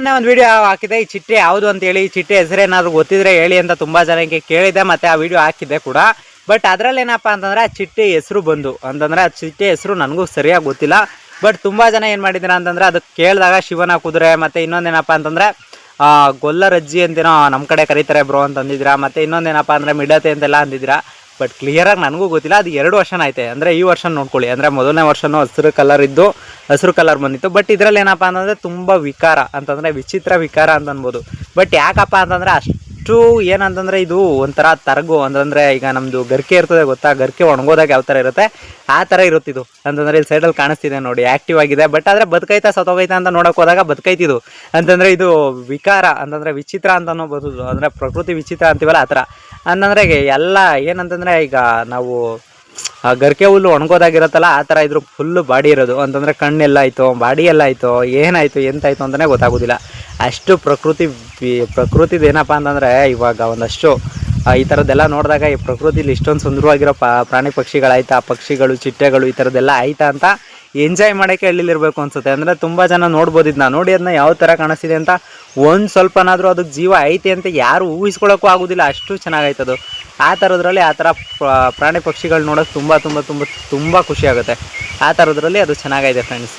ಒಂದು ವಿಡಿಯೋ ಹಾಕಿದೆ. ಈ ಚಿಟ್ಟೆ ಯಾವುದು ಅಂತ ಹೇಳಿ, ಈ ಚಿಟ್ಟೆ ಹೆಸರೇನಾದ್ರು ಗೊತ್ತಿದ್ರೆ ಹೇಳಿ ಅಂತ ತುಂಬಾ ಜನಕ್ಕೆ ಕೇಳಿದೆ, ಮತ್ತೆ ಆ ವಿಡಿಯೋ ಹಾಕಿದ್ದೆ ಕೂಡ. ಬಟ್ ಅದ್ರಲ್ಲಿ ಏನಪ್ಪಾ ಅಂತಂದ್ರೆ ಆ ಚಿಟ್ಟೆ ಹೆಸರು ಬಂದು ಅಂತಂದ್ರೆ ಆ ಚಿಟ್ಟೆ ಹೆಸರು ನನಗೂ ಸರಿಯಾಗಿ ಗೊತ್ತಿಲ್ಲ. ಬಟ್ ತುಂಬಾ ಜನ ಏನ್ ಮಾಡಿದಿರ ಅಂತಂದ್ರೆ ಅದಕ್ಕೆ ಕೇಳಿದಾಗ ಶಿವನ ಕುದುರೆ, ಮತ್ತೆ ಇನ್ನೊಂದೇನಪ್ಪಾ ಅಂತಂದ್ರೆ ಗೊಲ್ಲರಜ್ಜಿ ಅಂತೇನೋ ನಮ್ಮ ಕಡೆ ಕರೀತಾರೆ ಬ್ರೋ ಅಂತ ಅಂದಿದ್ದೀರಾ. ಮತ್ತೆ ಇನ್ನೊಂದೇನಪ್ಪಾ ಅಂದ್ರೆ ಮಿಡತೆ ಅಂತೆಲ್ಲ ಅಂದಿದ್ದೀರಾ. ಬಟ್ ಕ್ಲಿಯರಾಗಿ ನನಗೂ ಗೊತ್ತಿಲ್ಲ. ಅದು 2 ವರ್ಷನ ಐತೆ, ಅಂದರೆ ಈ ವರ್ಷ ನೋಡ್ಕೊಳ್ಳಿ. ಅಂದರೆ ಮೊದಲನೇ ವರ್ಷನೂ ಹಸಿರು ಕಲರ್ ಇದ್ದು ಹಸಿರು ಕಲರ್ ಬಂದಿತ್ತು. ಬಟ್ ಇದರಲ್ಲಿ ಏನಪ್ಪ ಅಂತಂದರೆ ತುಂಬ ವಿಕಾರ ಅಂತಂದರೆ ವಿಚಿತ್ರ ವಿಕಾರ ಅಂತ ಅನ್ಬೋದು. ಬಟ್ ಯಾಕಪ್ಪ ಅಂತಂದರೆ ಅಷ್ಟು ಏನಂತಂದರೆ ಇದು ಒಂಥರ ತರಗು ಅಂತಂದರೆ, ಈಗ ನಮ್ಮದು ಗರಿಕೆ ಇರ್ತದೆ ಗೊತ್ತಾ, ಗರಿಕೆ ಒಣಗೋದಾಗ ಯಾವ ಥರ ಇರುತ್ತೆ ಆ ಥರ ಇರುತ್ತಿದ್ದು ಅಂತಂದರೆ ಇಲ್ಲಿ ಸೈಡಲ್ಲಿ ಕಾಣಿಸ್ತಿದೆ ನೋಡಿ, ಆ್ಯಕ್ಟಿವ್ ಆಗಿದೆ. ಬಟ್ ಆದರೆ ಬದುಕೈತಾ ಸತ್ತೋಗೈತಾ ಅಂತ ನೋಡೋಕೆ ಹೋದಾಗ ಬದುಕೈತಿದು ಅಂತಂದರೆ ಇದು ವಿಕಾರ ಅಂತಂದರೆ ವಿಚಿತ್ರ ಅಂತನೂ ಬರೋದು. ಅಂದರೆ ಪ್ರಕೃತಿ ವಿಚಿತ್ರ ಅಂತೀವಲ್ಲ ಆ ಥರ. ಅಂತಂದರೆ ಎಲ್ಲ ಏನಂತಂದರೆ ಈಗ ನಾವು ಗರಿಕೆ ಹುಲ್ಲು ಒಣಗೋದಾಗಿರುತ್ತಲ್ಲ ಆ ಥರ ಇದ್ರ ಫುಲ್ಲು ಬಾಡಿ ಇರೋದು. ಅಂತಂದರೆ ಕಣ್ಣೆಲ್ಲ ಆಯಿತು, ಬಾಡಿ ಎಲ್ಲ ಆಯಿತು, ಏನಾಯಿತು ಎಂತಾಯಿತು ಅಂತಲೇ ಗೊತ್ತಾಗೋದಿಲ್ಲ. ಅಷ್ಟು ಪ್ರಕೃತಿದು ಏನಪ್ಪ ಅಂತಂದರೆ ಇವಾಗ ಒಂದಷ್ಟು ಈ ಥರದ್ದೆಲ್ಲ ನೋಡಿದಾಗ ಈ ಪ್ರಕೃತಿಲಿ ಇಷ್ಟೊಂದು ಸುಂದರವಾಗಿರೋ ಪ್ರಾಣಿ ಪಕ್ಷಿಗಳಾಯ್ತಾ, ಪಕ್ಷಿಗಳು ಚಿಟ್ಟೆಗಳು ಈ ಥರದ್ದೆಲ್ಲ ಆಯ್ತಾ ಅಂತ ಎಂಜಾಯ್ ಮಾಡೋಕ್ಕೆ ಹಳ್ಳಿಲಿರಬೇಕು ಅನಿಸುತ್ತೆ. ಅಂದರೆ ತುಂಬ ಜನ ನೋಡ್ಬೋದು, ಇದನ್ನ ನೋಡಿ ಅದನ್ನ ಯಾವ ಥರ ಕಾಣಿಸ್ತಿದೆ ಅಂತ ಒಂದು ಸ್ವಲ್ಪನಾದರೂ ಅದಕ್ಕೆ ಜೀವ ಐತೆ ಅಂತ ಯಾರು ಊಹಿಸ್ಕೊಳ್ಳೋಕ್ಕೂ ಆಗೋದಿಲ್ಲ, ಅಷ್ಟು ಚೆನ್ನಾಗೈತದು. ಆ ಥರದ್ರಲ್ಲಿ ಆ ಥರ ಪ್ರಾಣಿ ಪಕ್ಷಿಗಳು ನೋಡೋಕೆ ತುಂಬ ತುಂಬ ತುಂಬ ತುಂಬ ಖುಷಿ ಆಗುತ್ತೆ. ಆ ಥರದ್ರಲ್ಲಿ ಅದು ಚೆನ್ನಾಗೈತೆ ಫ್ರೆಂಡ್ಸ್.